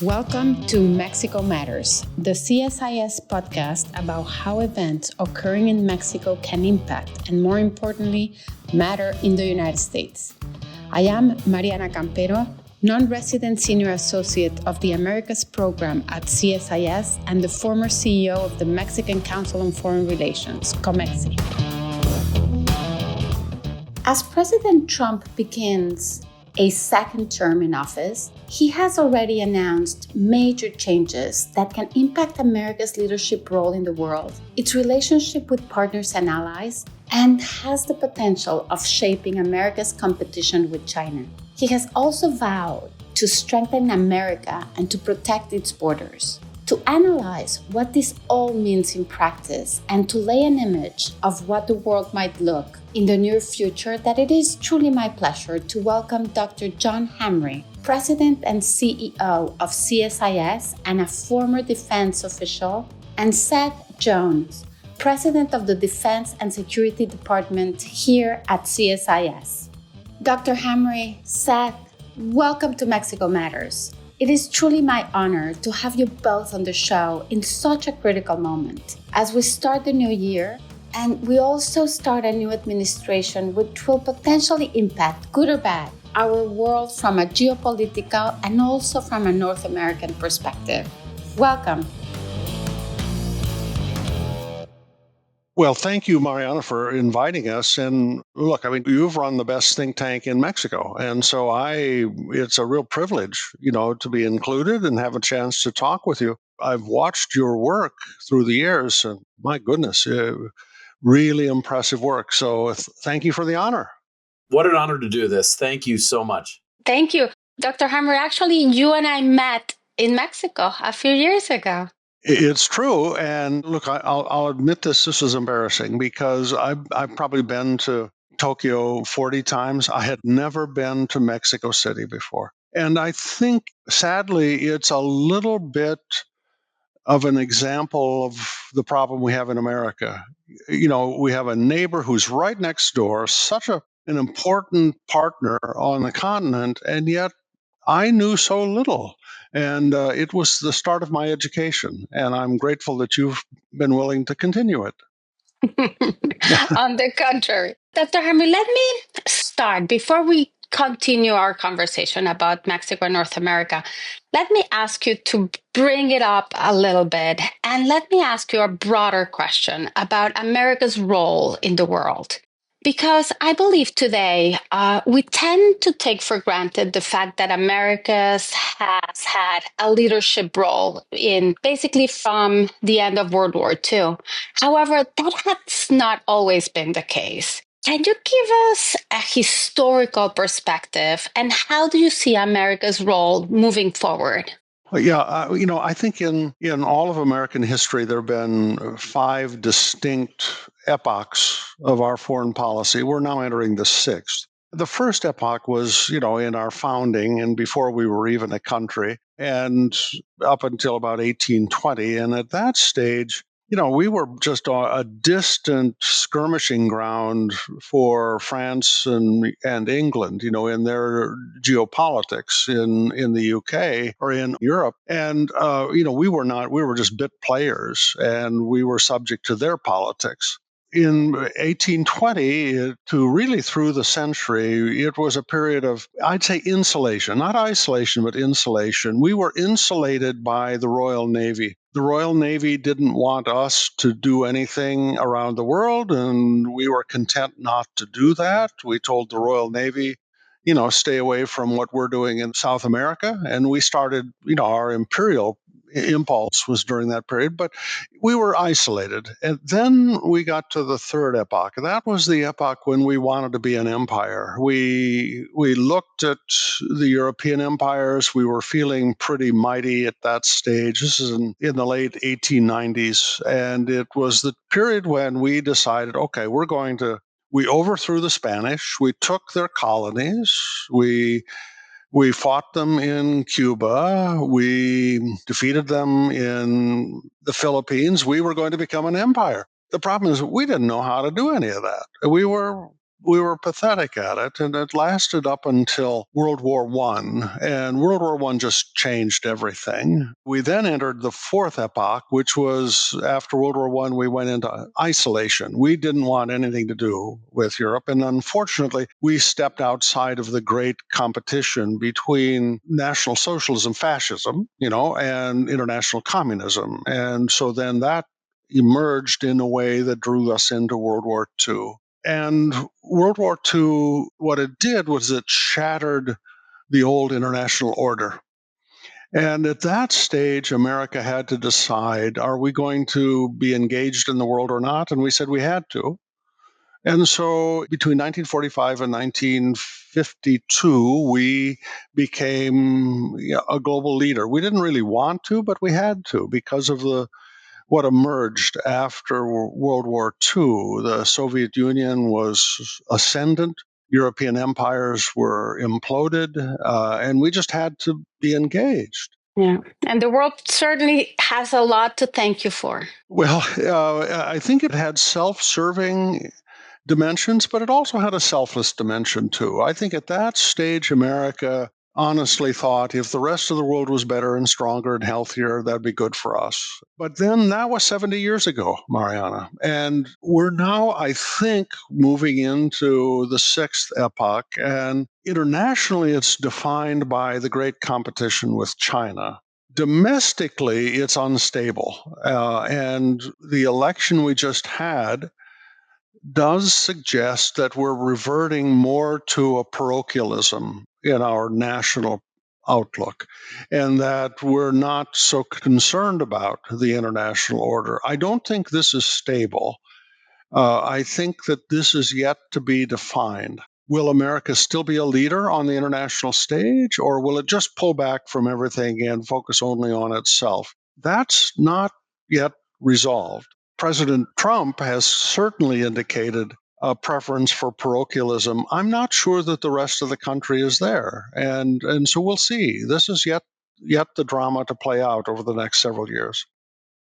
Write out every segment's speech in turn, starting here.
Welcome to Mexico Matters, the CSIS podcast about how events occurring in Mexico can impact and, more importantly, matter in the United States. I am Mariana, non-resident senior associate of the Americas program at CSIS and the former CEO of the Mexican Council on Foreign Relations, COMEXI. As President Trump begins a second term in office, he has already announced major changes that can impact America's leadership role in the world, its relationship with partners and allies, and has the potential of shaping America's competition with China. He has also vowed to strengthen America and to protect its borders. To analyze what this all means in practice and to lay an image of what the world might look in the near future, that it is truly my pleasure to welcome Dr. John Hamre, President and CEO of CSIS and a former defense official, and Seth Jones, President of the Defense and Security Department here at CSIS. Dr. Hamre, Seth, welcome to Mexico Matters. It is truly my honor to have you both on the show in such a critical moment as we start the new year and we also start a new administration which will potentially impact, good or bad, our world from a geopolitical and also from a North American perspective. Welcome. Well, thank you, Mariana, for inviting us. And look, you've run the best think tank in Mexico. And so it's a real privilege, to be included and have a chance to talk with you. I've watched your work through the years, and my goodness, really impressive work. So thank you for the honor. What an honor to do this. Thank you so much. Thank you. Dr. Hamre, actually, you and I met in Mexico a few years ago. It's true. And look, I'll admit this is embarrassing because I've probably been to Tokyo 40 times. I had never been to Mexico City before. And I think, sadly, it's a little bit of an example of the problem we have in America. We have a neighbor who's right next door, such an important partner on the continent, and yet I knew so little. And it was the start of my education. And I'm grateful that you've been willing to continue it. On the contrary. Dr. Hamre, let me start before we continue our conversation about Mexico and North America. Let me ask you to bring it up a little bit. And let me ask you a broader question about America's role in the world. Because I believe today we tend to take for granted the fact that America has had a leadership role in basically from the end of World War II. However, that has not always been the case. Can you give us a historical perspective and how do you see America's role moving forward? Yeah, I think in all of American history, there have been 5 distinct epochs of our foreign policy. We're now entering the 6th. The first epoch was, in our founding and before we were even a country, and up until about 1820. And at that stage, we were just a distant skirmishing ground for France and England, in their geopolitics in the UK or in Europe. And, we were just bit players and we were subject to their politics. In 1820 to really through the century, it was a period of, I'd say, insulation, not isolation, but insulation. We were insulated by the Royal Navy. The Royal Navy didn't want us to do anything around the world, and we were content not to do that. We told the Royal Navy, stay away from what we're doing in South America. And we started, our imperial impulse was during that period, but we were isolated. And then we got to the third epoch. That was the epoch when we wanted to be an empire. We looked at the European empires. We were feeling pretty mighty at that stage. This is in the late 1890s. And it was the period when we decided, okay, we overthrew the Spanish. We took their colonies. We fought them in Cuba. We defeated them in the Philippines. We were going to become an empire. The problem is we didn't know how to do any of that. We were we were pathetic at it, and it lasted up until World War I, and World War I just changed everything. We then entered the fourth epoch, which was after World War I, we went into isolation. We didn't want anything to do with Europe, and unfortunately, we stepped outside of the great competition between National Socialism, fascism, and international communism. And so then that emerged in a way that drew us into World War II. And World War II, what it did was it shattered the old international order. And at that stage, America had to decide, are we going to be engaged in the world or not? And we said we had to. And so between 1945 and 1952, we became a global leader. We didn't really want to, but we had to because of what emerged after World War II. The Soviet Union was ascendant, European empires were imploded, and we just had to be engaged. Yeah. And the world certainly has a lot to thank you for. Well, I think it had self-serving dimensions, but it also had a selfless dimension too. I think at that stage, America honestly thought if the rest of the world was better and stronger and healthier, that'd be good for us. But then that was 70 years ago, Mariana. And we're now, I think, moving into the sixth epoch. And internationally, it's defined by the great competition with China. Domestically, it's unstable. And the election we just had does suggest that we're reverting more to a parochialism in our national outlook, and that we're not so concerned about the international order. I don't think this is stable. I think that this is yet to be defined. Will America still be a leader on the international stage, or will it just pull back from everything and focus only on itself? That's not yet resolved. President Trump has certainly indicated a preference for parochialism. I'm not sure that the rest of the country is there, and so we'll see. This is yet the drama to play out over the next several years.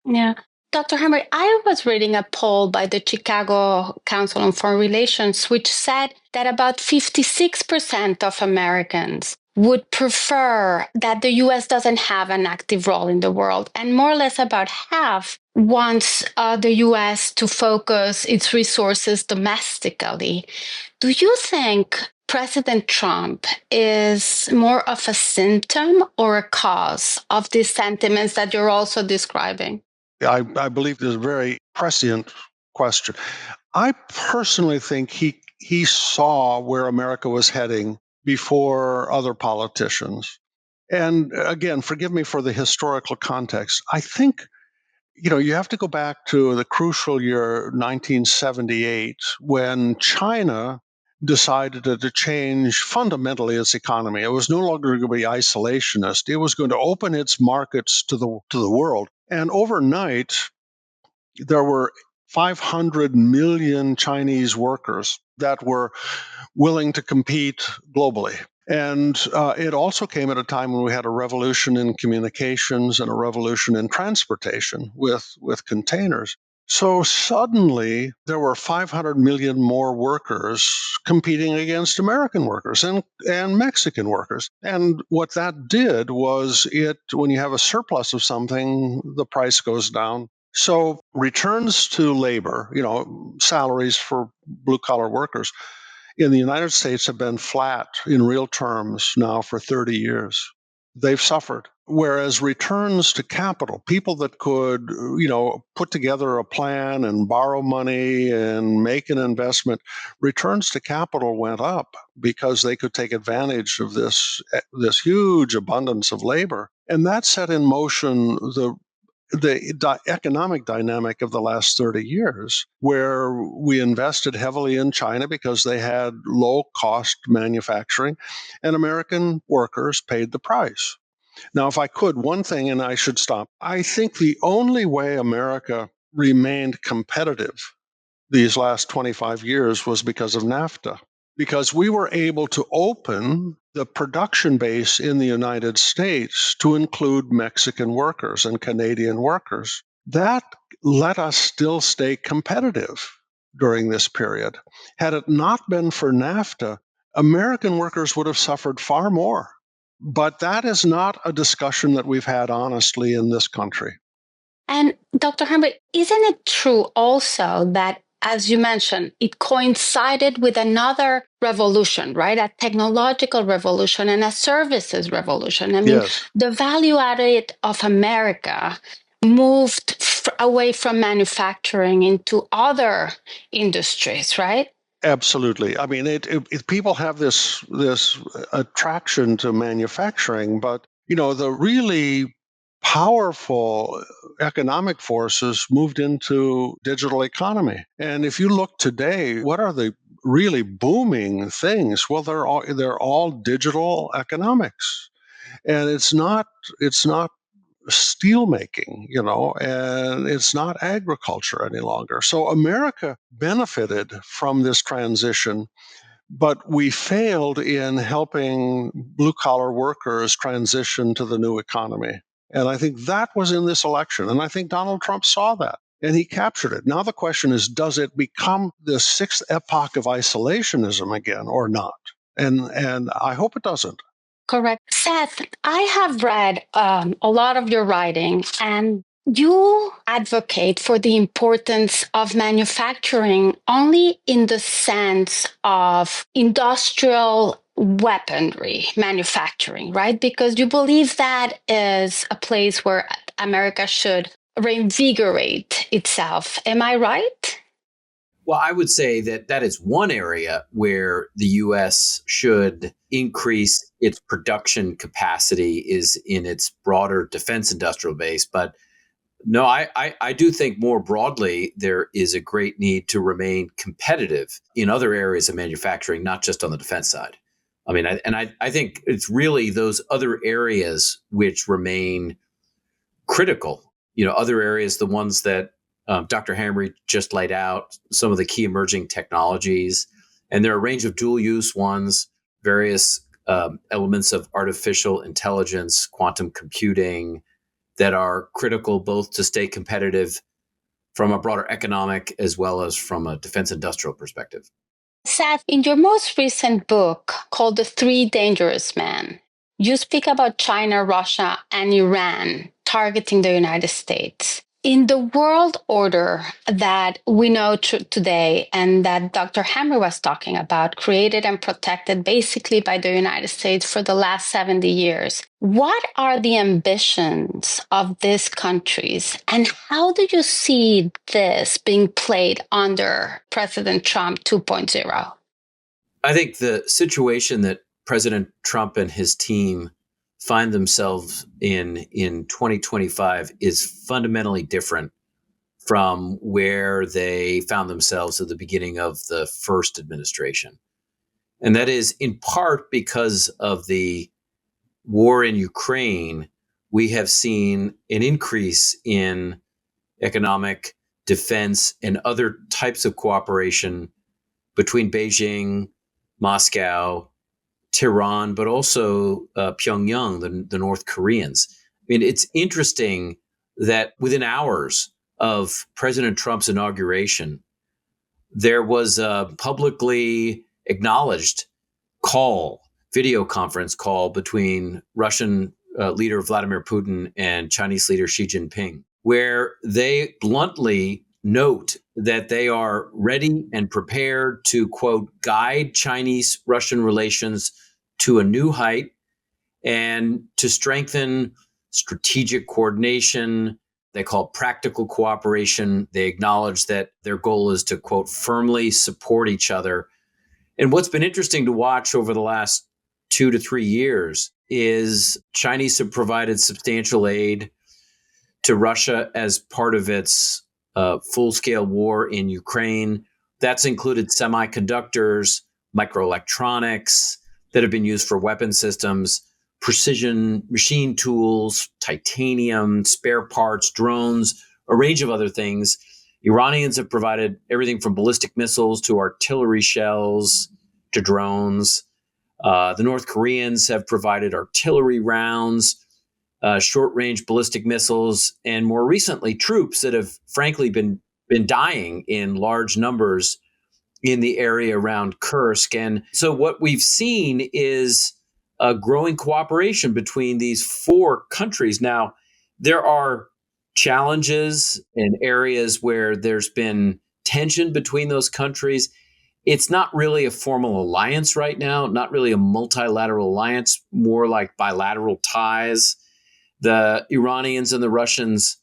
Yeah. Dr. Hamre, I was reading a poll by the Chicago Council on Foreign Relations, which said that about 56% of Americans would prefer that the US doesn't have an active role in the world. And more or less about half wants the US to focus its resources domestically. Do you think President Trump is more of a symptom or a cause of these sentiments that you're also describing? I believe this is a very prescient question. I personally think he saw where America was heading before other politicians. And again, forgive me for the historical context. I think you have to go back to the crucial year 1978 when China decided to change fundamentally its economy. It was no longer going to be isolationist. It was going to open its markets to the world. And overnight, there were 500 million Chinese workers that were willing to compete globally. And it also came at a time when we had a revolution in communications and a revolution in transportation with containers. So suddenly there were 500 million more workers competing against American workers and Mexican workers. And what that did was when you have a surplus of something, the price goes down. So returns to labor, salaries for blue collar workers in the United States have been flat in real terms now for 30 years. They've suffered. Whereas returns to capital, people that could, put together a plan and borrow money and make an investment, returns to capital went up because they could take advantage of this huge abundance of labor. And that set in motion the economic dynamic of the last 30 years, where we invested heavily in China because they had low cost manufacturing, and American workers paid the price. Now, if I could, one thing, and I should stop, I think the only way America remained competitive these last 25 years was because of NAFTA, because we were able to open the production base in the United States to include Mexican workers and Canadian workers. That let us still stay competitive during this period. Had it not been for NAFTA, American workers would have suffered far more. But that is not a discussion that we've had honestly in this country. And Dr. Hamre, isn't it true also that, as you mentioned, it coincided with another revolution, right? A technological revolution and a services revolution. I mean, Yes. the value added of America moved away from manufacturing into other industries, right? Absolutely. I mean, people have this attraction to manufacturing, but the really powerful economic forces moved into digital economy. And if you look today, what are the really booming things? Well, they're all digital economics, and it's not steel making, and it's not agriculture any longer. So America benefited from this transition, but we failed in helping blue collar workers transition to the new economy. And I think that was in this election. And I think Donald Trump saw that and he captured it. Now the question is, does it become the sixth epoch of isolationism again or not? And I hope it doesn't. Correct. Seth, I have read a lot of your writing, and you advocate for the importance of manufacturing only in the sense of industrial weaponry manufacturing, right? Because you believe that is a place where America should reinvigorate itself. Am I right? Well, I would say that is one area where the U.S. should increase its production capacity is in its broader defense industrial base. But no, I do think more broadly, there is a great need to remain competitive in other areas of manufacturing, not just on the defense side. I mean, I think it's really those other areas which remain critical. Other areas, the ones that Dr. Hamre just laid out, some of the key emerging technologies, and there are a range of dual use ones, various elements of artificial intelligence, quantum computing that are critical both to stay competitive from a broader economic as well as from a defense industrial perspective. Seth, in your most recent book called The Three Dangerous Men, you speak about China, Russia, and Iran targeting the United States. In the world order that we know today and that Dr. Hamre was talking about, created and protected basically by the United States for the last 70 years, what are the ambitions of these countries and how do you see this being played under President Trump 2.0? I think the situation that President Trump and his team find themselves in 2025 is fundamentally different from where they found themselves at the beginning of the first administration. And that is in part because of the war in Ukraine. We have seen an increase in economic, defense, and other types of cooperation between Beijing, Moscow, Tehran, but also Pyongyang, the North Koreans. I mean, it's interesting that within hours of President Trump's inauguration, there was a publicly acknowledged video conference call between Russian leader Vladimir Putin and Chinese leader Xi Jinping, where they bluntly note that they are ready and prepared to, quote, guide Chinese-Russian relations to a new height and to strengthen strategic coordination. They call it practical cooperation. They acknowledge that their goal is to, quote, firmly support each other. And what's been interesting to watch over the last 2 to 3 years is Chinese have provided substantial aid to Russia as part of its full-scale war in Ukraine. That's included semiconductors, microelectronics that have been used for weapon systems, precision machine tools, titanium, spare parts, drones, a range of other things. Iranians have provided everything from ballistic missiles to artillery shells to drones. The North Koreans have provided artillery rounds, short-range ballistic missiles, and more recently, troops that have frankly been been dying in large numbers in the area around Kursk. And so what we've seen is a growing cooperation between these four countries. Now, there are challenges in areas where there's been tension between those countries. It's not really a formal alliance right now, not really a multilateral alliance, more like bilateral ties. The Iranians and the Russians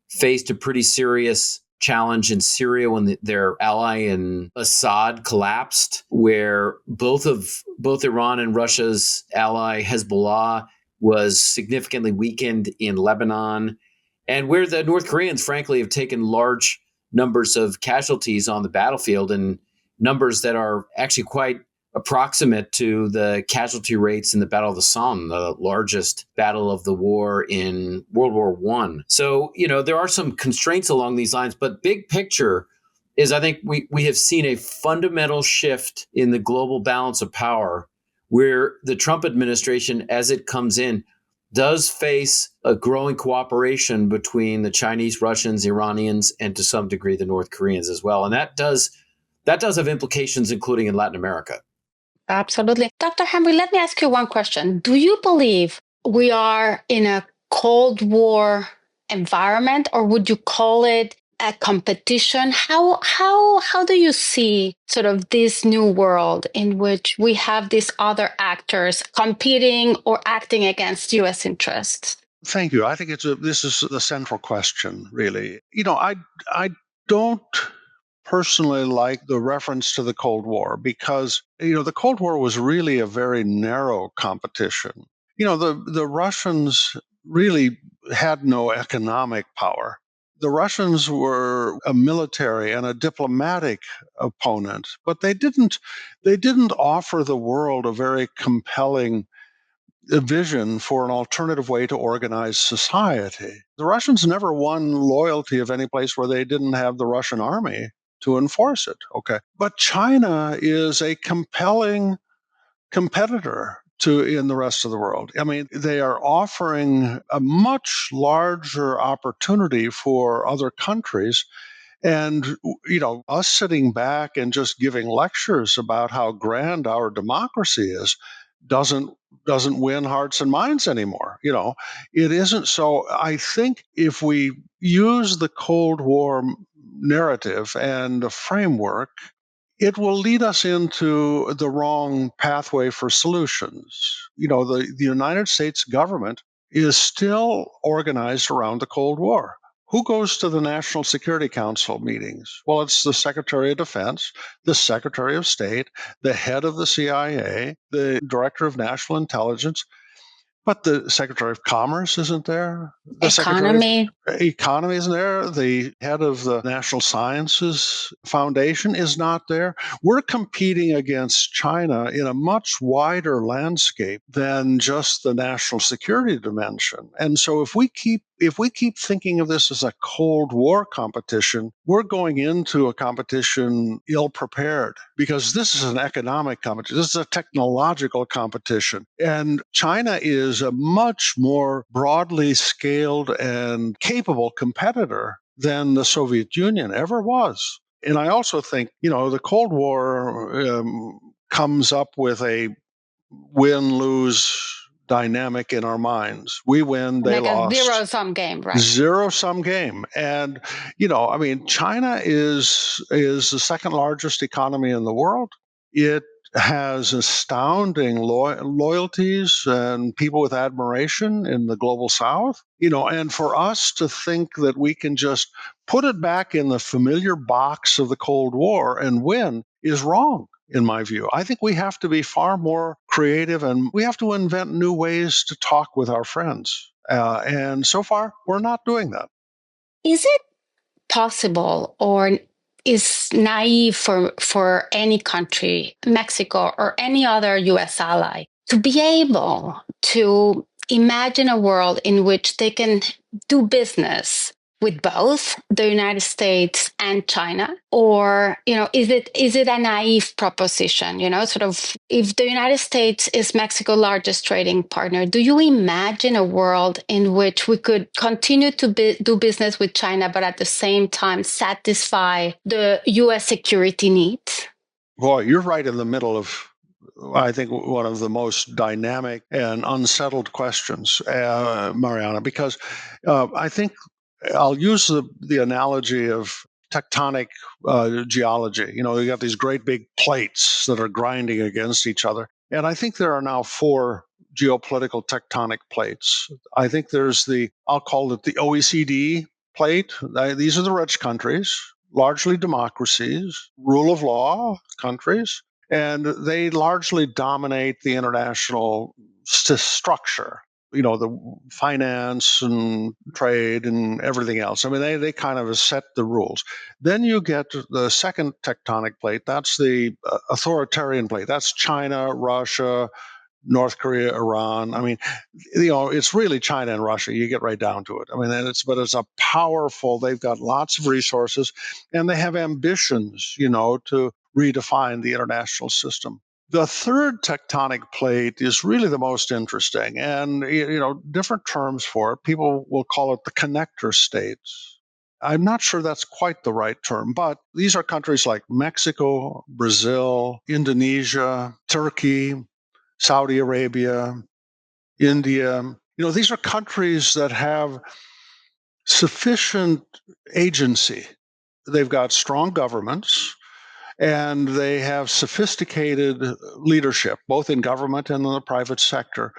faced a pretty serious challenge in Syria when their ally in Assad collapsed, where both Iran and Russia's ally Hezbollah was significantly weakened in Lebanon, and where the North Koreans, frankly, have taken large numbers of casualties on the battlefield, and numbers that are actually quite approximate to the casualty rates in the Battle of the Somme, the largest battle of the war in World War I. So, there are some constraints along these lines, but big picture is I think we have seen a fundamental shift in the global balance of power where the Trump administration, as it comes in, does face a growing cooperation between the Chinese, Russians, Iranians, and to some degree the North Koreans as well. And that does have implications, including in Latin America. Absolutely. Dr. Hamre, let me ask you one question. Do you believe we are in a Cold War environment, or would you call it a competition? How do you see sort of this new world in which we have these other actors competing or acting against U.S. interests? Thank you. I think this is the central question, really. I don't personally like the reference to the Cold War because, the Cold War was really a very narrow competition. The Russians really had no economic power. The Russians were a military and a diplomatic opponent, but they didn't offer the world a very compelling vision for an alternative way to organize society. The Russians never won loyalty of any place where they didn't have the Russian army to enforce it. Okay. But China is a compelling competitor in the rest of the world. I mean, they are offering a much larger opportunity for other countries. And, us sitting back and just giving lectures about how grand our democracy is doesn't win hearts and minds anymore. It isn't. So I think if we use the Cold War narrative and the framework, it will lead us into the wrong pathway for solutions. The United States government is still organized around the Cold War. Who goes to the National Security Council meetings? Well, it's the Secretary of Defense, the Secretary of State, the head of the CIA, the Director of National Intelligence. But the Secretary of Commerce isn't there. The Secretary of Economy isn't there. The head of the National Sciences Foundation is not there. We're competing against China in a much wider landscape than just the national security dimension. And so if we keep thinking of this as a Cold War competition, we're going into a competition ill-prepared because this is an economic competition. This is a technological competition. And China is a much more broadly scaled and capable competitor than the Soviet Union ever was. And I also think, the Cold War comes up with a win-lose dynamic in our minds. We win, they lost. A zero-sum game, right? Zero-sum game. And, China is the second largest economy in the world. It has astounding loyalties and people with admiration in the global South. And for us to think that we can just put it back in the familiar box of the Cold War and win is wrong, in my view. I think we have to be far more creative and we have to invent new ways to talk with our friends. And so far, we're not doing that. Is it possible or is naive for any country, Mexico or any other US ally, to be able to imagine a world in which they can do business with both the United States and China? Or, is it a naive proposition? Sort of, if the United States is Mexico's largest trading partner, do you imagine a world in which we could continue to do business with China, but at the same time satisfy the US security needs? Boy, you're right in the middle of, I think, one of the most dynamic and unsettled questions, Mariana, because I think I'll use the analogy of tectonic geology. You got these great big plates that are grinding against each other. And I think there are now four geopolitical tectonic plates. I think there's I'll call it the OECD plate. These are the rich countries, largely democracies, rule of law countries, and they largely dominate the international structure, the finance and trade and everything else. I mean, they kind of set the rules. Then you get the second tectonic plate. That's the authoritarian plate. That's China, Russia, North Korea, Iran. I mean, it's really China and Russia. You get right down to it. I mean, but it's a powerful, they've got lots of resources and they have ambitions, to redefine the international system. The third tectonic plate is really the most interesting, and, different terms for it. People will call it the connector states. I'm not sure that's quite the right term, but these are countries like Mexico, Brazil, Indonesia, Turkey, Saudi Arabia, India. These are countries that have sufficient agency. They've got strong governments and they have sophisticated leadership, both in government and in the private sector,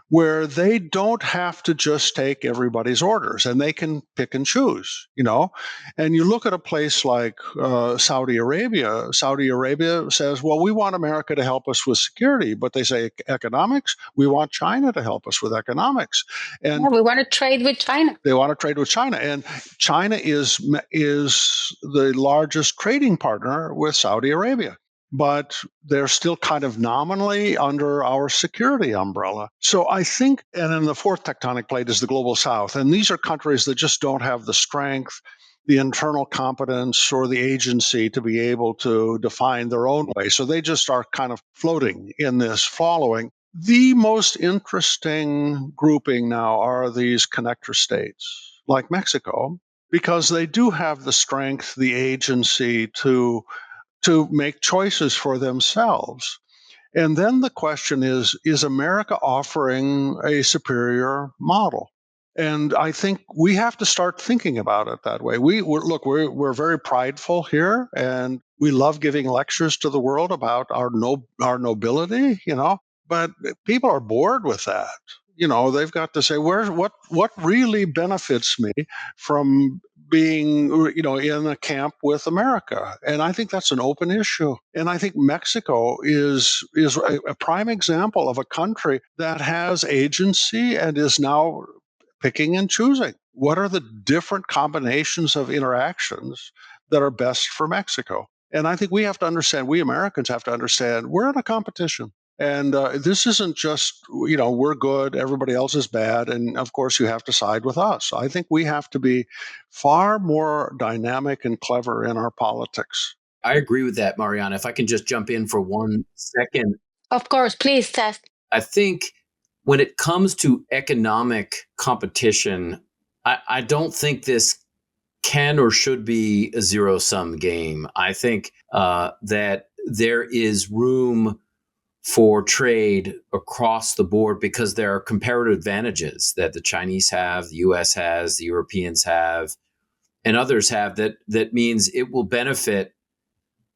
where they don't have to just take everybody's orders and they can pick and choose, And you look at a place like Saudi Arabia. Saudi Arabia says, well, we want America to help us with security, but they say economics, we want China to help us with economics. And we want to trade with China. They want to trade with China. And China is the largest trading partner with Saudi Arabia, but they're still kind of nominally under our security umbrella. So I think, and then the fourth tectonic plate is the global south. And these are countries that just don't have the strength, the internal competence, or the agency to be able to define their own way. So they just are kind of floating in this following. The most interesting grouping now are these connector states like Mexico, because they do have the strength, the agency to make choices for themselves. And then the question is America offering a superior model? And I think we have to start thinking about it that way. We're very prideful here, and we love giving lectures to the world about our nobility, but people are bored with that. They've got to say, what really benefits me from being, in a camp with America? And I think that's an open issue. And I think Mexico is a prime example of a country that has agency and is now picking and choosing. What are the different combinations of interactions that are best for Mexico? And I think we Americans have to understand, we're in a competition. And this isn't just, we're good, everybody else is bad, and of course you have to side with us. I think we have to be far more dynamic and clever in our politics. I agree with that, Mariana. If I can just jump in for 1 second. Of course, please, Seth. I think when it comes to economic competition, I don't think this can or should be a zero-sum game. I think that there is room for trade across the board because there are comparative advantages that the Chinese have, the US has, the Europeans have, and others have that means it will benefit.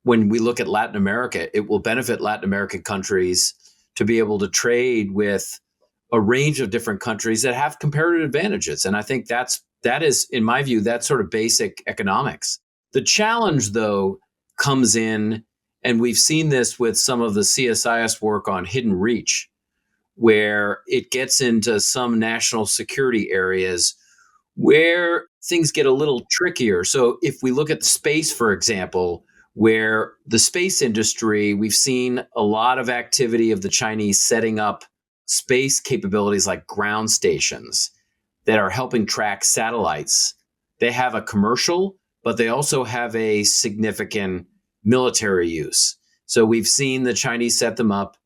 When we look at Latin America, it will benefit Latin American countries to be able to trade with a range of different countries that have comparative advantages. And I think that is, in my view, that's sort of basic economics. The challenge, though, comes in, and we've seen this with some of the CSIS work on hidden reach, where it gets into some national security areas where things get a little trickier. So if we look at space, for example, where the space industry, we've seen a lot of activity of the Chinese setting up space capabilities like ground stations that are helping track satellites they have a commercial, but they also have a significant military use. So we've seen the Chinese set them up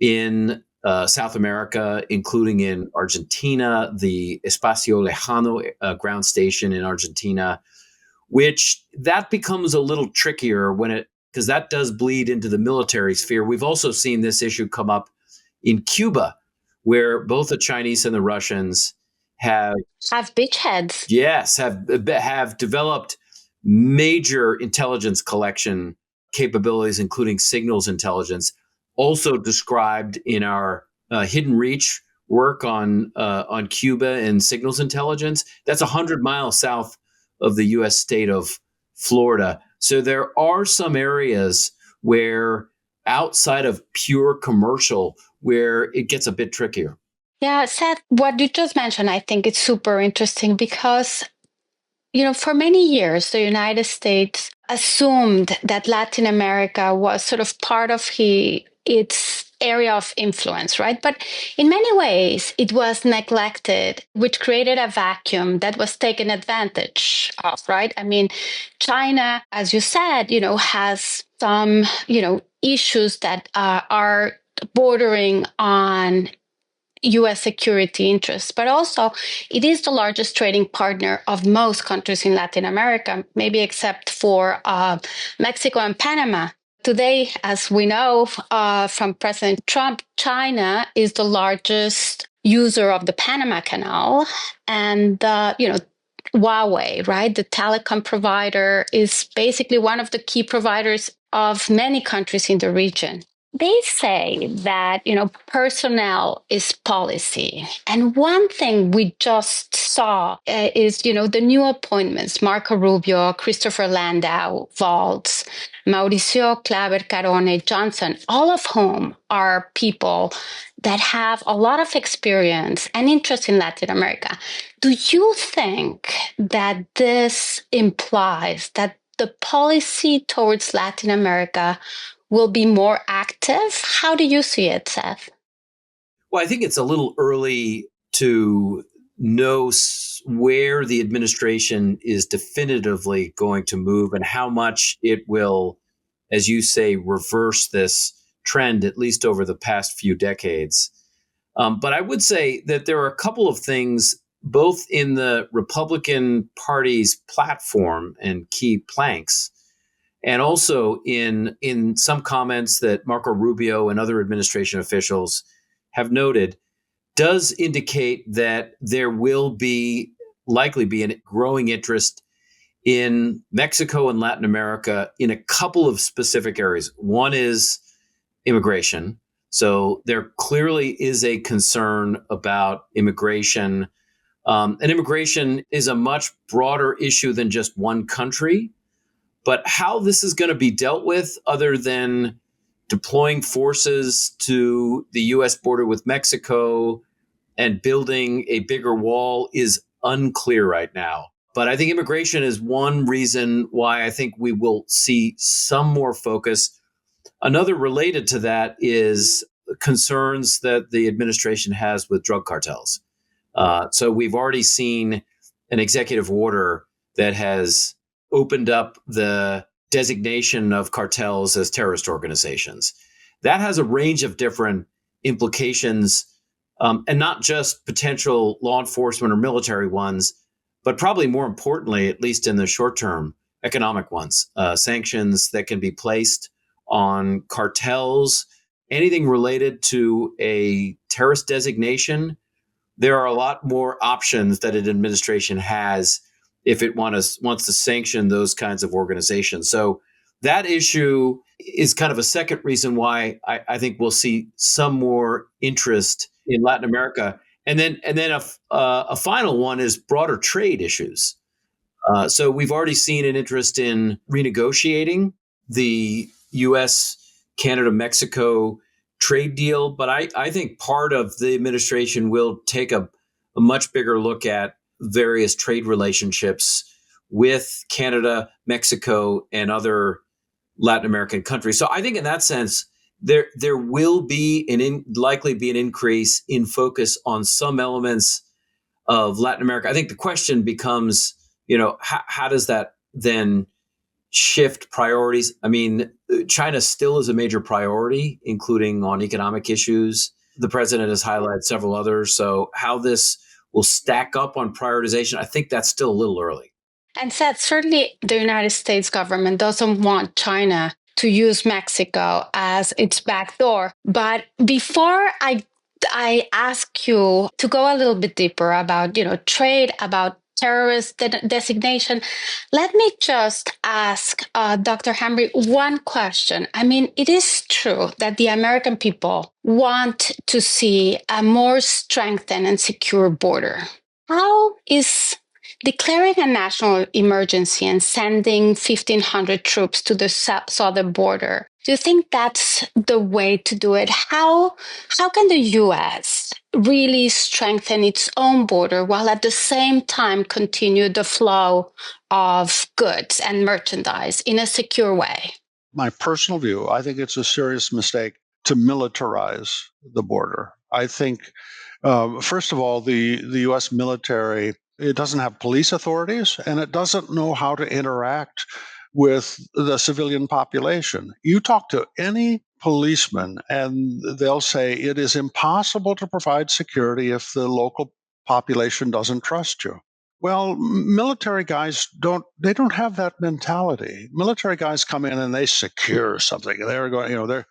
in South America, including in Argentina, the Espacio Lejano ground station in Argentina, which that becomes a little trickier because that does bleed into the military sphere. We've also seen this issue come up in Cuba, where both the Chinese and the Russians have beachheads. Yes, have developed major intelligence collection capabilities, including signals intelligence, also described in our Hidden Reach work on Cuba and signals intelligence. That's 100 miles south of the U.S. state of Florida. So there are some areas where outside of pure commercial, where it gets a bit trickier. Yeah, Seth, what you just mentioned, I think it's super interesting because, for many years, the United States assumed that Latin America was sort of part of its area of influence, right? But in many ways, it was neglected, which created a vacuum that was taken advantage of, right? I mean, China, as you said, has some, issues that are bordering on U.S. security interests, but also it is the largest trading partner of most countries in Latin America, maybe except for Mexico and Panama. Today, as we know from President Trump, China is the largest user of the Panama Canal, and Huawei, right, the telecom provider, is basically one of the key providers of many countries in the region. They say that, personnel is policy. And one thing we just saw is, the new appointments, Marco Rubio, Christopher Landau, Waltz, Mauricio Claver Carone Johnson, all of whom are people that have a lot of experience and interest in Latin America. Do you think that this implies that the policy towards Latin America will be more active? How do you see it, Seth? Well, I think it's a little early to know where the administration is definitively going to move and how much it will, as you say, reverse this trend, at least over the past few decades. But I would say that there are a couple of things, both in the Republican Party's platform and key planks, and also in some comments that Marco Rubio and other administration officials have noted, does indicate that there will likely be a growing interest in Mexico and Latin America in a couple of specific areas. One is immigration. So there clearly is a concern about immigration. And immigration is a much broader issue than just one country. But how this is going to be dealt with, other than deploying forces to the U.S. border with Mexico and building a bigger wall, is unclear right now. But I think immigration is one reason why I think we will see some more focus. Another related to that is concerns that the administration has with drug cartels. So we've already seen an executive order that has opened up the designation of cartels as terrorist organizations. That has a range of different implications, and not just potential law enforcement or military ones, but probably more importantly, at least in the short term, economic ones, sanctions that can be placed on cartels, anything related to a terrorist designation. There are a lot more options that an administration has if it wants to sanction those kinds of organizations. So that issue is kind of a second reason why I think we'll see some more interest in Latin America. And then a final one is broader trade issues. So we've already seen an interest in renegotiating the U.S., Canada, Mexico trade deal. But I think part of the administration will take a much bigger look at various trade relationships with Canada, Mexico, and other Latin American countries. So I think in that sense, there will be likely be an increase in focus on some elements of Latin America. I think the question becomes, how does that then shift priorities? I mean, China still is a major priority, including on economic issues. The president has highlighted several others. So how this will stack up on prioritization, I think that's still a little early. And Seth, certainly the United States government doesn't want China to use Mexico as its backdoor. But before I ask you to go a little bit deeper about, trade, about terrorist designation, let me just ask Dr. Hamre one question. I mean, it is true that the American people want to see a more strengthened and secure border. How is declaring a national emergency and sending 1,500 troops to the southern border, do you think that's the way to do it? How can the U.S. really strengthen its own border while at the same time continue the flow of goods and merchandise in a secure way? My personal view, I think it's a serious mistake to militarize the border. I think, first of all, the U.S. military, it doesn't have police authorities, and it doesn't know how to interact with the civilian population. You talk to any policeman, and they'll say it is impossible to provide security if the local population doesn't trust you. Well, military guys don't have that mentality. Military guys come in and they secure something. They're going,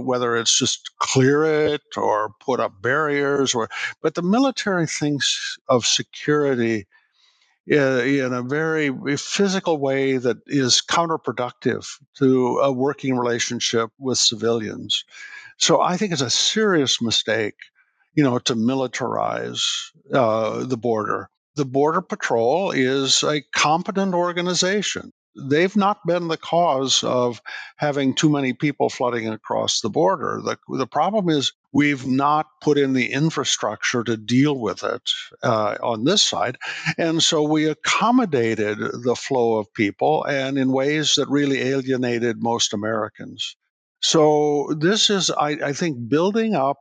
whether it's just clear it or put up barriers, but the military thinks of security in a very physical way that is counterproductive to a working relationship with civilians. So I think it's a serious mistake, to militarize the border. The Border Patrol is a competent organization. They've not been the cause of having too many people flooding across the border. The problem is we've not put in the infrastructure to deal with it on this side. And so we accommodated the flow of people and in ways that really alienated most Americans. So this is, I think, building up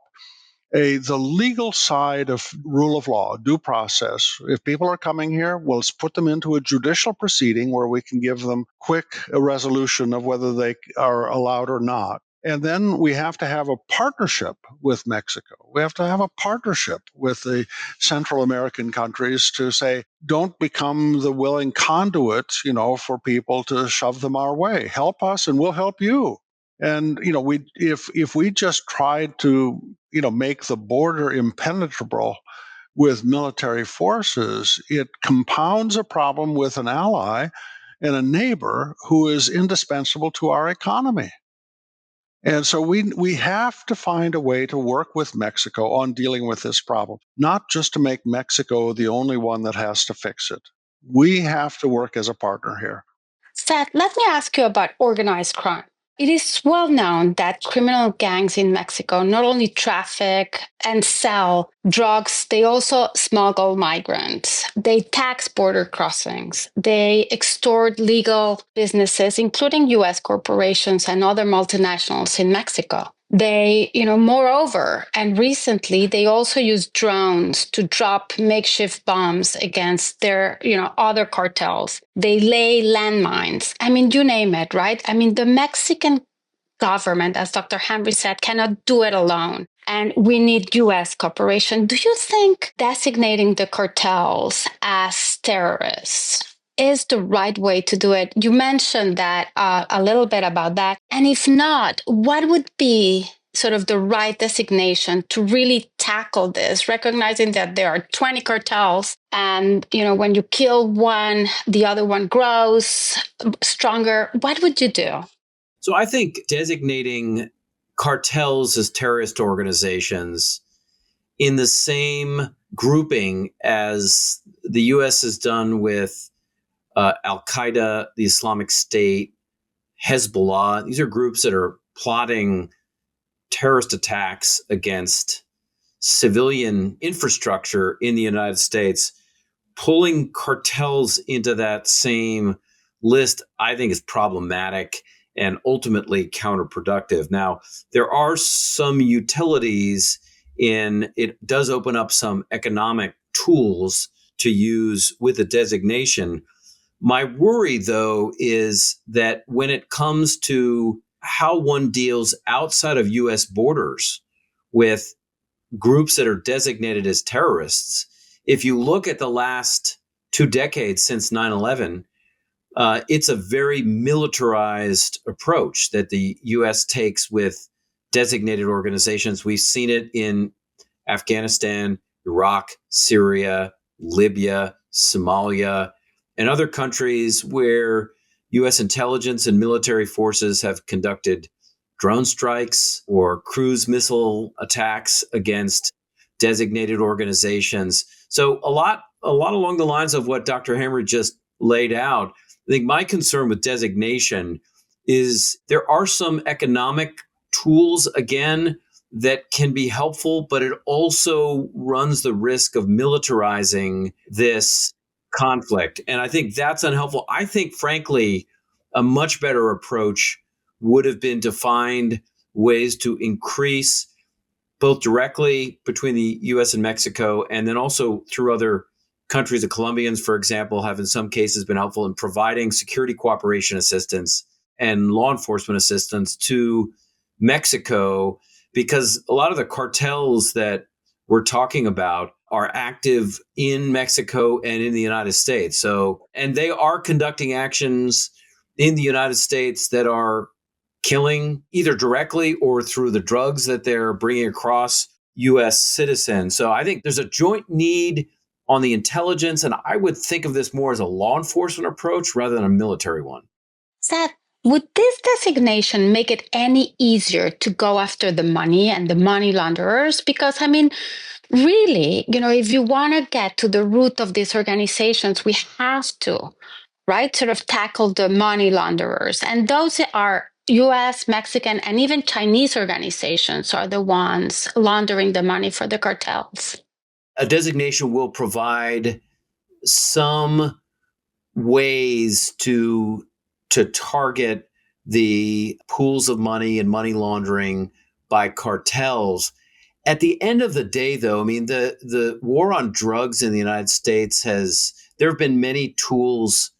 the legal side of rule of law, due process. If people are coming here, we'll put them into a judicial proceeding where we can give them quick resolution of whether they are allowed or not. And then we have to have a partnership with Mexico. We have to have a partnership with the Central American countries to say, don't become the willing conduit, for people to shove them our way. Help us and we'll help you. And if we just tried to make the border impenetrable with military forces, it compounds a problem with an ally and a neighbor who is indispensable to our economy. And so we have to find a way to work with Mexico on dealing with this problem, not just to make Mexico the only one that has to fix it. We have to work as a partner here. Seth, let me ask you about organized crime. It is well known that criminal gangs in Mexico not only traffic and sell drugs, they also smuggle migrants. They tax border crossings. They extort legal businesses, including U.S. corporations and other multinationals in Mexico. They, moreover, and recently, they also use drones to drop makeshift bombs against their, other cartels. They lay landmines. I mean, you name it, right? I mean, the Mexican government, as Dr. Hamre said, cannot do it alone. And we need U.S. cooperation. Do you think designating the cartels as terrorists is the right way to do it? You mentioned that a little bit about that. And if not, what would be sort of the right designation to really tackle this, recognizing that there are 20 cartels and, when you kill one, the other one grows stronger? What would you do? So I think designating cartels as terrorist organizations in the same grouping as the U.S. has done with Al-Qaeda, the Islamic State, Hezbollah. These are groups that are plotting terrorist attacks against civilian infrastructure in the United States. Pulling cartels into that same list, I think, is problematic and ultimately counterproductive. Now, there are some utilities in it does open up some economic tools to use with the designation. My worry, though, is that when it comes to how one deals outside of US borders with groups that are designated as terrorists, if you look at the last 2 decades since 9/11, it's a very militarized approach that the US takes with designated organizations. We've seen it in Afghanistan, Iraq, Syria, Libya, Somalia, and other countries where US intelligence and military forces have conducted drone strikes or cruise missile attacks against designated organizations. So a lot along the lines of what Dr. Hamre just laid out. I think my concern with designation is there are some economic tools, again, that can be helpful, but it also runs the risk of militarizing this conflict. And I think that's unhelpful. I think, frankly, a much better approach would have been to find ways to increase both directly between the US and Mexico, and then also through other countries. The Colombians, for example, have in some cases been helpful in providing security cooperation assistance and law enforcement assistance to Mexico, because a lot of the cartels that we're talking about are active in Mexico and in the United States. So, and they are conducting actions in the United States that are killing either directly or through the drugs that they're bringing across US citizens. So I think there's a joint need on the intelligence, and I would think of this more as a law enforcement approach rather than a military one. Seth, would this designation make it any easier to go after the money and the money launderers? Because, I mean, really, if you want to get to the root of these organizations, we have to, right, sort of tackle the money launderers. And those are US, Mexican, and even Chinese organizations are the ones laundering the money for the cartels. A designation will provide some ways to target the pools of money and money laundering by cartels. At the end of the day, though, I mean, the war on drugs in the United States there have been many tools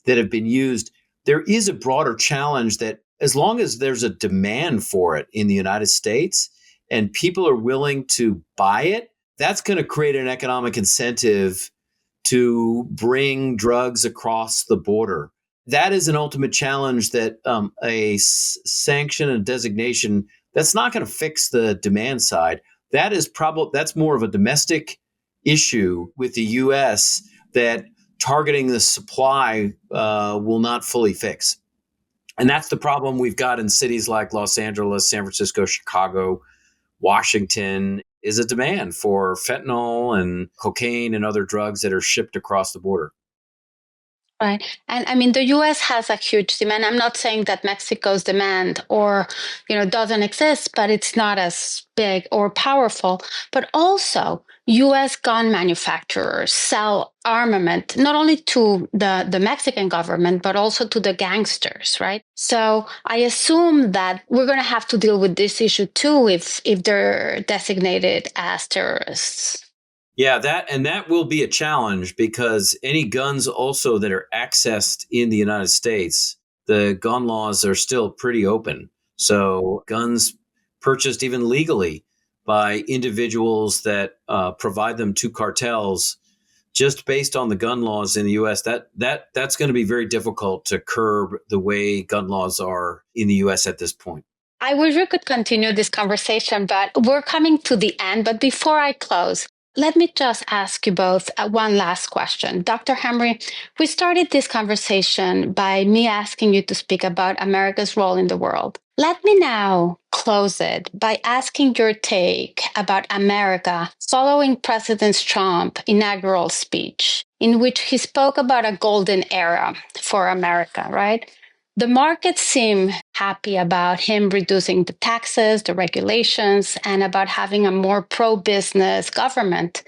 that have been used. There is a broader challenge that as long as there's a demand for it in the United States and people are willing to buy it, that's going to create an economic incentive to bring drugs across the border. That is an ultimate challenge that sanction and designation, that's not going to fix the demand side. That's more of a domestic issue with the U.S. that targeting the supply will not fully fix. And that's the problem we've got in cities like Los Angeles, San Francisco, Chicago, Washington, is a demand for fentanyl and cocaine and other drugs that are shipped across the border. Right. And I mean, the US has a huge demand. I'm not saying that Mexico's demand doesn't exist, but it's not as big or powerful. But also, US gun manufacturers sell armament not only to the Mexican government, but also to the gangsters, right? So I assume that we're going to have to deal with this issue too if they're designated as terrorists. Yeah, that will be a challenge because any guns also that are accessed in the United States, the gun laws are still pretty open. So guns purchased even legally by individuals that provide them to cartels, just based on the gun laws in the U.S., that's going to be very difficult to curb the way gun laws are in the U.S. at this point. I wish we could continue this conversation, but we're coming to the end. But before I close, let me just ask you both one last question. Dr. Hamre, we started this conversation by me asking you to speak about America's role in the world. Let me now close it by asking your take about America following President Trump's inaugural speech, in which he spoke about a golden era for America, right? The markets seem happy about him reducing the taxes, the regulations, and about having a more pro-business government.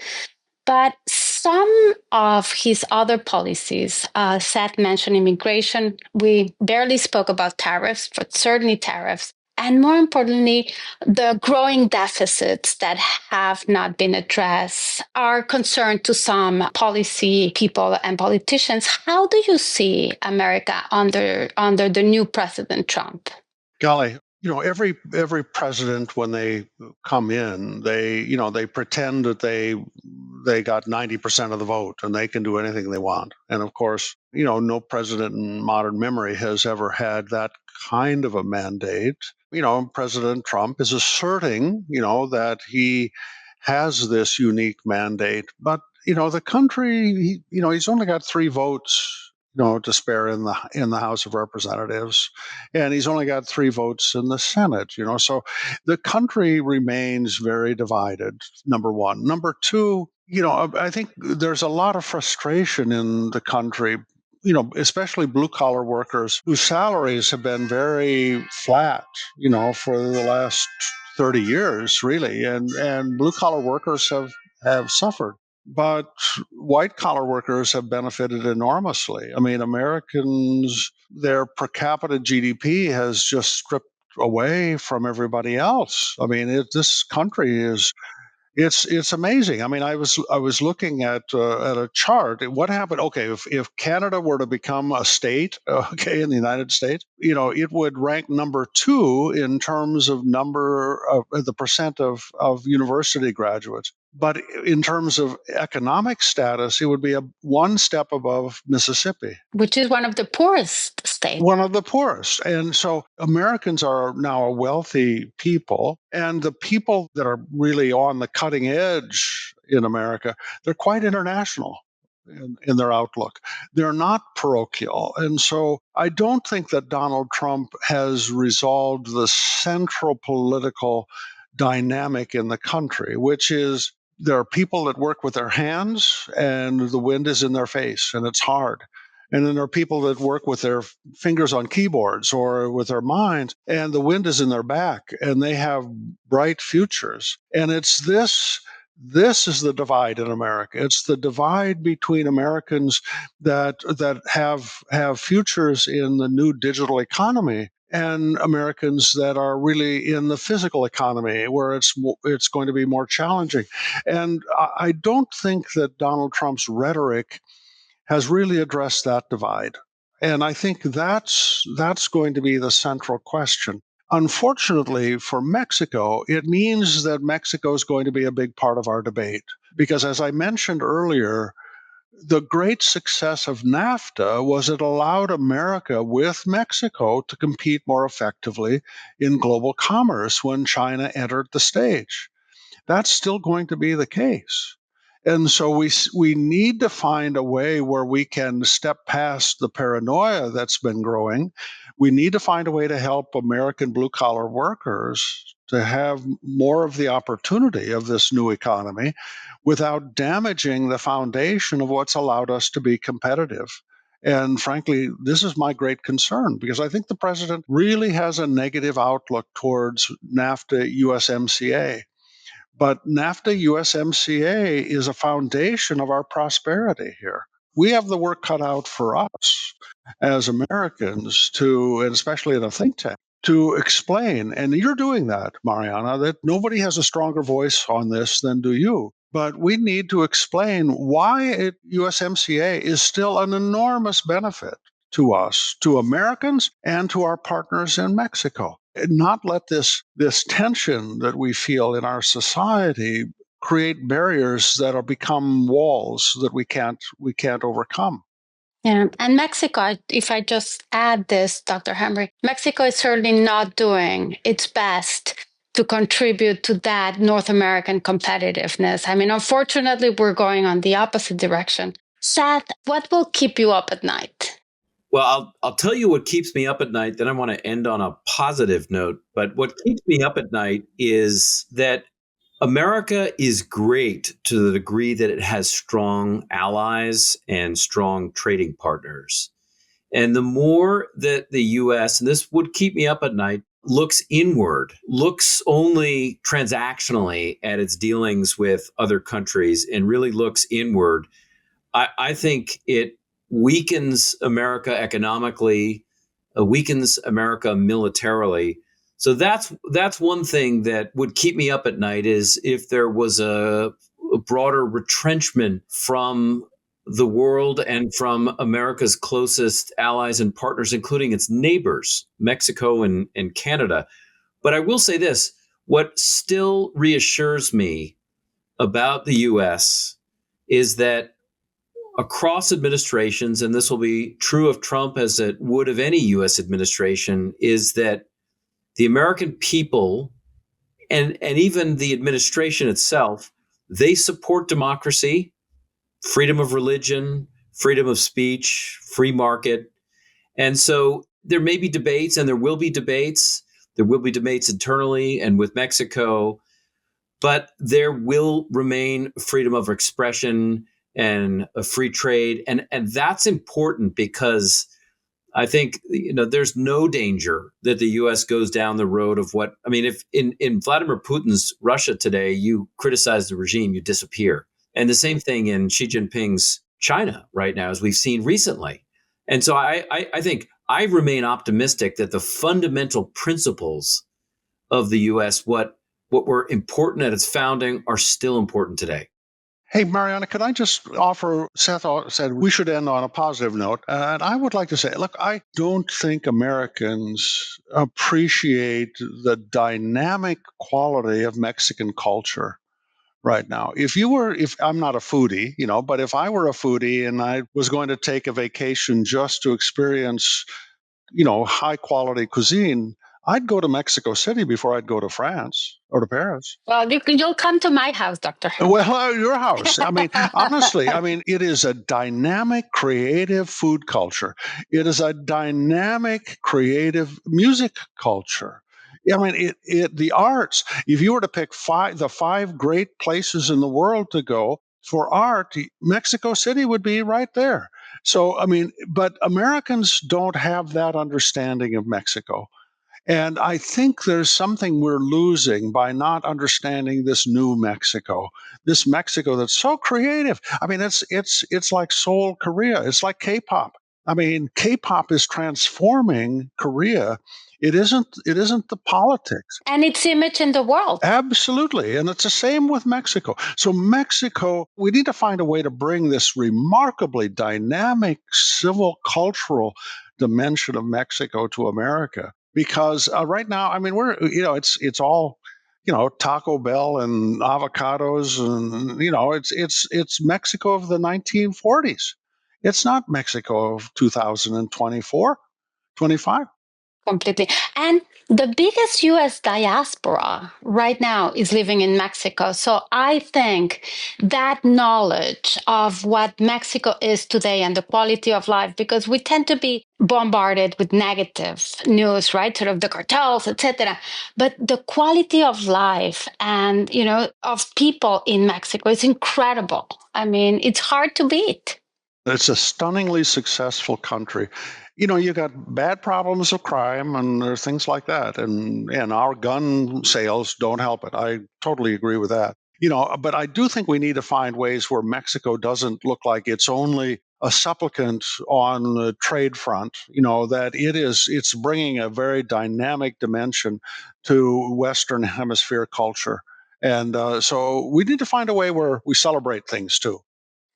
But some of his other policies, Seth mentioned immigration. We barely spoke about tariffs, but certainly tariffs. And more importantly, the growing deficits that have not been addressed are concerned to some policy people and politicians. How do you see America under the new President Trump? Golly, every president, when they come in, they pretend that they got 90% of the vote and they can do anything they want. And of course, no president in modern memory has ever had that kind of a mandate. President Trump is asserting, that he has this unique mandate, but the country, he's only got 3 votes, to spare in the House of Representatives, and he's only got 3 votes in the Senate. So the country remains very divided. Number one. Number two, I think there's a lot of frustration in the country, especially blue collar workers whose salaries have been very flat, for the last 30 years, really, and blue collar workers have suffered. But white collar workers have benefited enormously. I mean, Americans, their per capita GDP has just stripped away from everybody else. I mean, this country is it's amazing. I mean, I was looking at a chart. What happened? Okay, if Canada were to become a state, okay, in the United States, it would rank number 2 in terms of number of the percent of university graduates. But in terms of economic status, it would be one step above Mississippi, which is one of the poorest states. One of the poorest. And so Americans are now a wealthy people, and the people that are really on the cutting edge in America, they're quite international in their outlook. They're not parochial. And so I don't think that Donald Trump has resolved the central political dynamic in the country, which is there are people that work with their hands and the wind is in their face and it's hard. And then there are people that work with their fingers on keyboards or with their minds, and the wind is in their back, and they have bright futures. And it's this is the divide in America. It's the divide between Americans that have futures in the new digital economy and Americans that are really in the physical economy, where it's going to be more challenging. And I don't think that Donald Trump's rhetoric has really addressed that divide. And I think that's going to be the central question. Unfortunately for Mexico, it means that Mexico is going to be a big part of our debate. Because as I mentioned earlier, the great success of NAFTA was it allowed America with Mexico to compete more effectively in global commerce when China entered the stage. That's still going to be the case. And so we need to find a way where we can step past the paranoia that's been growing. We need to find a way to help American blue collar workers to have more of the opportunity of this new economy without damaging the foundation of what's allowed us to be competitive. And frankly, this is my great concern because I think the president really has a negative outlook towards NAFTA USMCA. But NAFTA USMCA is a foundation of our prosperity here. We have the work cut out for us as Americans and especially in a think tank, to explain, and you're doing that, Mariana, that nobody has a stronger voice on this than do you. But we need to explain why USMCA is still an enormous benefit to us, to Americans, and to our partners in Mexico. And not let this tension that we feel in our society create barriers that are become walls that we can't overcome. Yeah, and Mexico, if I just add this, Dr. Hamre, Mexico is certainly not doing its best to contribute to that North American competitiveness. I mean, unfortunately, we're going on the opposite direction. Seth, what will keep you up at night? Well, I'll tell you what keeps me up at night. Then I want to end on a positive note. But what keeps me up at night is that America is great to the degree that it has strong allies and strong trading partners. And the more that the U.S., and this would keep me up at night, looks inward, looks only transactionally at its dealings with other countries and really looks inward, I think it weakens America economically, weakens America militarily. So that's one thing that would keep me up at night, is if there was a broader retrenchment from the world and from America's closest allies and partners, including its neighbors, Mexico and Canada. But I will say this, what still reassures me about the US is that across administrations, and this will be true of Trump as it would of any US administration, is that the American people and even the administration itself, they support democracy, freedom of religion, freedom of speech, free market. And so there may be debates, and there will be debates. There will be debates internally and with Mexico, but there will remain freedom of expression and a free trade. And that's important, because I think, there's no danger that the U.S. goes down the road of if in Vladimir Putin's Russia today, you criticize the regime, you disappear. And the same thing in Xi Jinping's China right now, as we've seen recently. And so I think I remain optimistic that the fundamental principles of the U.S., what were important at its founding, are still important today. Hey, Mariana, could I just offer, Seth said we should end on a positive note. And I would like to say, look, I don't think Americans appreciate the dynamic quality of Mexican culture right now. If I'm not a foodie, but if I were a foodie and I was going to take a vacation just to experience, high quality cuisine, I'd go to Mexico City before I'd go to France or to Paris. Well, you'll come to my house, Dr. Well, your house. Honestly, it is a dynamic, creative food culture. It is a dynamic, creative music culture. The arts. If you were to pick the five great places in the world to go for art, Mexico City would be right there. So, but Americans don't have that understanding of Mexico. And I think there's something we're losing by not understanding this new Mexico, this Mexico that's so creative. It's like Seoul, Korea. It's like K-pop. K-pop is transforming Korea. It isn't the politics. And its image in the world. Absolutely. And it's the same with Mexico. So Mexico, we need to find a way to bring this remarkably dynamic civil cultural dimension of Mexico to America. Because right now, we're, it's all, Taco Bell and avocados, and it's Mexico of the 1940s. It's not Mexico of 2024, 25. Completely. And the biggest U.S. diaspora right now is living in Mexico. So I think that knowledge of what Mexico is today and the quality of life, because we tend to be bombarded with negative news, right? Sort of the cartels, etc. But the quality of life and, of people in Mexico is incredible. It's hard to beat. It's a stunningly successful country. You got bad problems of crime and there's things like that. And our gun sales don't help it. I totally agree with that. But I do think we need to find ways where Mexico doesn't look like it's only a supplicant on the trade front, that it's bringing a very dynamic dimension to Western Hemisphere culture. And so we need to find a way where we celebrate things too.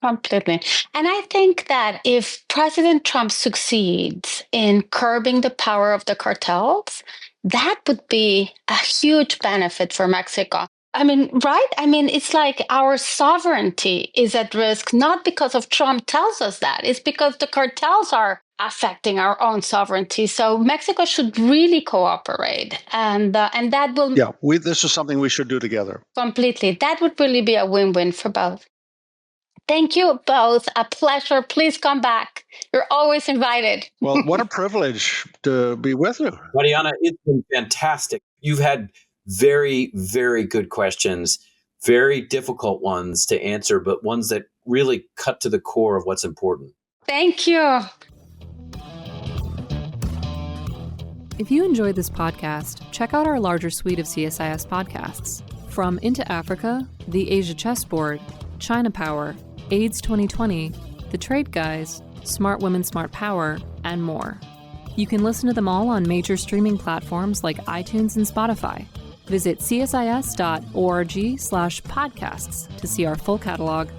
Completely. And I think that if President Trump succeeds in curbing the power of the cartels, that would be a huge benefit for Mexico. Right? It's like our sovereignty is at risk, not because of Trump tells us that. It's because the cartels are affecting our own sovereignty. So Mexico should really cooperate. And that will... Yeah, this is something we should do together. Completely. That would really be a win-win for both. Thank you both. A pleasure. Please come back. You're always invited. Well, what a privilege to be with you. Mariana, it's been fantastic. You've had very, very good questions, very difficult ones to answer, but ones that really cut to the core of what's important. Thank you. If you enjoyed this podcast, check out our larger suite of CSIS podcasts. From Into Africa, The Asia Chessboard, China Power, AIDS 2020, The Trade Guys, Smart Women, Smart Power, and more. You can listen to them all on major streaming platforms like iTunes and Spotify. Visit csis.org/podcasts to see our full catalog.